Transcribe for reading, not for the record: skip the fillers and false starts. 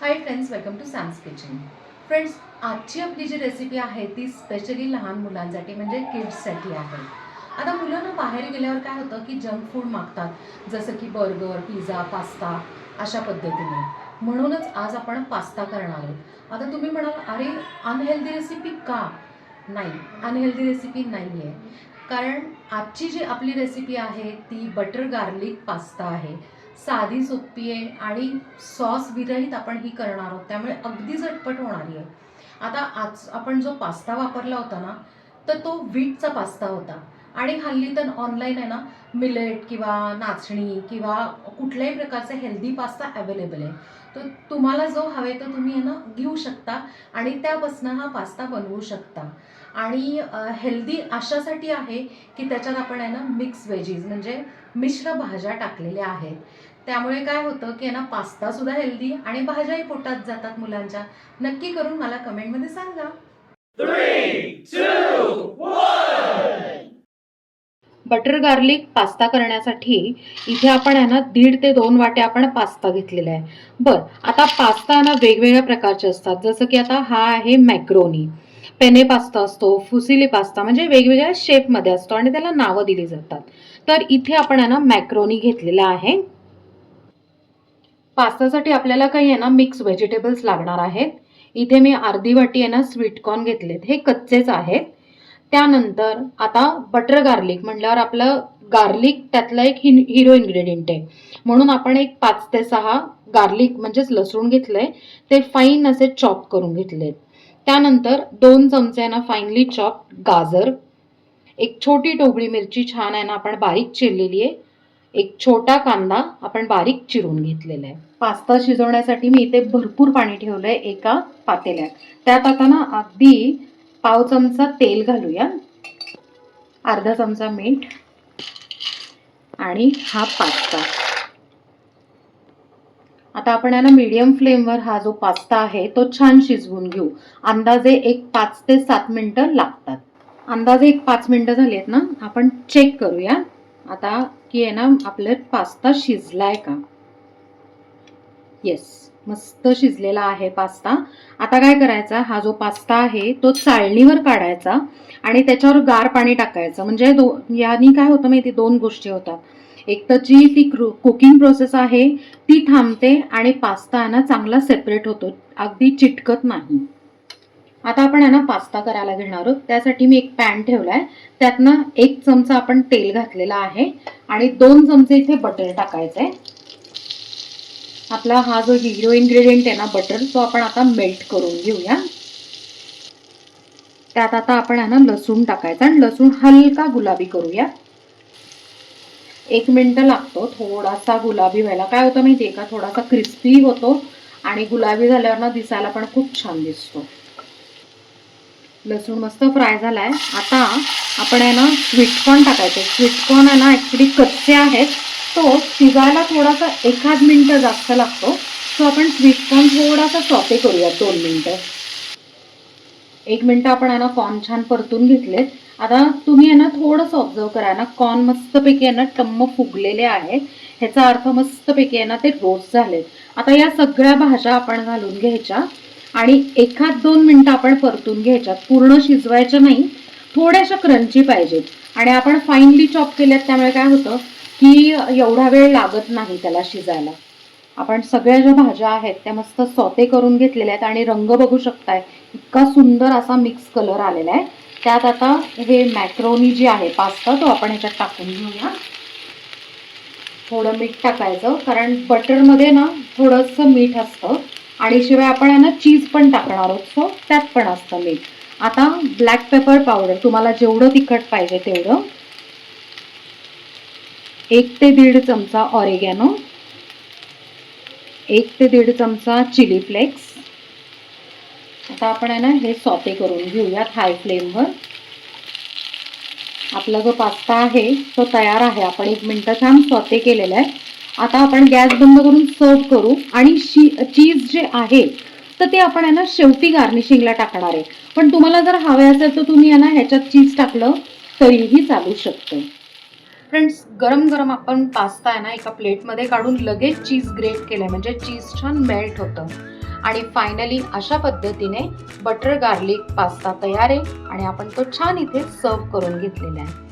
High friends, welcome to Sam's kitchen. Friends, आजची आपली जी recipe आहे ती स्पेशली लहान मुलांसाठी म्हणजे किड्ससाठी आहे. आता मुलं बाहेर गेल्यावर काय होतं की जंक फूड मागतात, जसं की बर्गर, पिझ्झा, पास्ता अशा पद्धतीने. म्हणूनच आज आपण पास्ता करणार आहोत. आता तुम्ही म्हणाल, अरे अनहेल्दी रेसिपी का? नाही, अनहेल्दी रेसिपी नाही आहे. कारण आजची जी आपली रेसिपी आहे ती बटर गार्लिक पास्ता आहे. साधी, सोपी आहे आणि सॉस विरहित आपण ही करणार आहोत, त्यामुळे अगदी झटपट होणारी आहे. आता आज आपण जो पास्ता वापरला होता ना, तर तो व्हीटचा पास्ता होता. आणि हल्ली तर ऑनलाईन आहे ना, मिलेट किंवा नाचणी किंवा कुठल्याही प्रकारचे हेल्दी पास्ता अवेलेबल आहे. तर तुम्हाला जो हवे तो तुम्ही आहे ना घेऊ शकता आणि त्यापासून हा पास्ता बनवू शकता. आणि हेल्दी अशासाठी आहे की त्याच्यात आपण आहे ना मिक्स व्हेजीज म्हणजे मिश्र भाज्या टाकलेल्या आहेत. त्यामुळे काय होतं की ना पास्ता सुद्धा हेल्दी आणि भाज्याही पोटात जातात मुलांच्या. नक्की करून मला कमेंटमध्ये सांगा. 3, 2, 1. बटर गार्लिक पास्ता करण्यासाठी इथे आपण आहे ना 1.5 ते 2 वाटे आपण पास्ता घेतलेला आहे. बरं, आता पास्ता ना वेगवेगळ्या प्रकारचे असतात, जसं की आता हा आहे मॅक्रोनी, पेने पास्ता असतो, फुसिली पास्ता, म्हणजे वेगवेगळ्या शेपमध्ये असतो आणि त्याला नावं दिली जातात. तर इथे आपण आहे ना मॅक्रोनी घेतलेला आहे. पास्तासाठी आपल्याला काही आहे ना मिक्स व्हेजिटेबल्स लागणार आहेत. इथे मी अर्धी वाटी आहे ना स्वीटकॉर्न घेतलेत, हे कच्चेच आहेत. त्यानंतर आता बटर गार्लिक म्हटल्यावर आपलं गार्लिक त्यातला एक हिरो इन्ग्रेडियंट आहे, म्हणून आपण एक 5 ते 6 गार्लिक म्हणजेच लसूण घेतलंय, ते फाईन असे चॉप करून घेतलेत. त्यानंतर 2 चमचे ना फाईनली चॉप गाजर, एक छोटी टोबळी मिरची छान आहे ना आपण बारीक चिरलेली आहे, एक छोटा कांदा आपण बारीक चिरून घेतलेला आहे. पास्ता शिजवण्यासाठी मी इथे भरपूर पाणी ठेवलंय एका पातेल्यात. त्यात आता ना अगदी पाव चमचा तेल घालूया, अर्धा चमचा मीठ आणि हा पास्ता. आता आपण आहे ना मीडियम फ्लेमवर हा जो पास्ता आहे तो छान शिजवून घेऊ. अंदाजे एक 5 ते 7 मिनिटं लागतात. अंदाजे एक 5 मिनिटं झालीत ना, आपण चेक करूया आता की आहे ना आपला पास्ता शिजलाय का. येस, मस्त शिजलेला आहे पास्ता. आता काय करायचा, हा जो पास्ता आहे तो चाळणीवर काढायचा आणि त्याच्यावर गार पाणी टाकायचं. म्हणजे यानी काय होतं माहिती, 2 गोष्टी होतात. एक तर जी ती कुकिंग प्रोसेस आहे ती थांबते आणि पास्ता ना चांगला सेपरेट होतो, अगदी चिटकत नाही. आता आपण आहे ना पास्ता करायला घेणार आहोत. त्यासाठी मी एक पॅन ठेवलाय, त्यातनं 1 चमचा आपण तेल घातलेला आहे आणि 2 चमचे इथे बटर टाकायचंय. आपला हा जो हिरो इन्ग्रेडियंट आहे ना बटर, तो आपण आता मेल्ट करून घेऊया. त्यात आता आपण आहे ना लसूण टाकायचा आणि लसूण हलका गुलाबी करूया. 1 मिनिट लागतो थोडासा गुलाबी व्हायला. काय होतं माहितीये का, थोडासा क्रिस्पी होतो आणि गुलाबी झाल्यावर ना दिसायला पण खूप छान दिसतो. लसूण मस्त फ्राय झालाय. आता आपण आहे ना स्वीटकॉर्न टाकायचे. स्वीटकॉर्न आहे ना ऍक्च्युली कच्चे आहेत, तो शिजायला थोडासा 1 मिनिट जास्त लागतो. सो आपण स्वीटकॉर्न थोडासा सॉटे करूया 2 मिनिटं. 1 मिनिट आपण आहे ना कॉर्न छान परतून घेतलेत. आता तुम्ही आहे ना थोडंसं ऑब्झर्व करा ना, कॉर्न मस्तपैकी आहे ना टम्म फुगलेले आहेत, ह्याचा अर्थ मस्तपैकी आहे ना ते रोस्ट झालेत. आता या सगळ्या भाज्या आपण घालून घ्यायच्या आणि 1-2 मिनिटं आपण परतून घ्यायच्यात. पूर्ण शिजवायच्या नाही, थोड्याशा क्रंची पाहिजेत. आणि आपण फाईनली चॉप केल्यात त्यामुळे काय होतं की एवढा वेळ लागत नाही त्याला शिजायला. आपण सगळ्या ज्या भाज्या आहेत त्या मस्त सॉटे करून घेतलेल्या आहेत आणि रंग बघू शकताय, इतका सुंदर असा मिक्स कलर आलेला आहे. त्यात आता हे मॅक्रोनी जी आहे पास्ता, तो आपण ह्याच्यात टाकून घेऊया. थोडं मीठ टाकायचं, कारण बटरमध्ये ना थोडंसं मीठ असतं आणि शिवाय आपण आहे ना चीज पण टाकणार आहोत, सो त्यात पण असतं मीठ. आता ब्लॅक पेपर पावडर, तुम्हाला जेवढं तिखट पाहिजे तेवढं. 1 ते 1.5 चमचा ऑरिगॅनो, 1 ते 1.5 चमचा चिली फ्लेक्स. आता आपण आहे ना हे सॉटे करून घेऊयात हाय फ्लेमवर. आपला जो पास्ता आहे तो तयार आहे. आपण 1 मिनिट छान सॉटे केलेला आहे. आता आपण गॅस बंद करून सर्व करू. आणि चीज जे आहे तर ते आपण आहे ना शेवटी गार्निशिंगला टाकणार आहे, पण तुम्हाला जर हवे असेल तर तुम्ही आहे ना ह्याच्यात चीज टाकलं तरीही चालू शकतं. फ्रेंड्स, गरम गरम आपण पास्ता आहे ना एका प्लेटमध्ये काढून लगेच चीज ग्रेट केलंय, म्हणजे चीज छान मेल्ट होतं. आणि फायनली अशा पद्धतीने बटर गार्लिक पास्ता तयार आहे आणि आपण तो छान इथे सर्व करून घेतलेला आहे.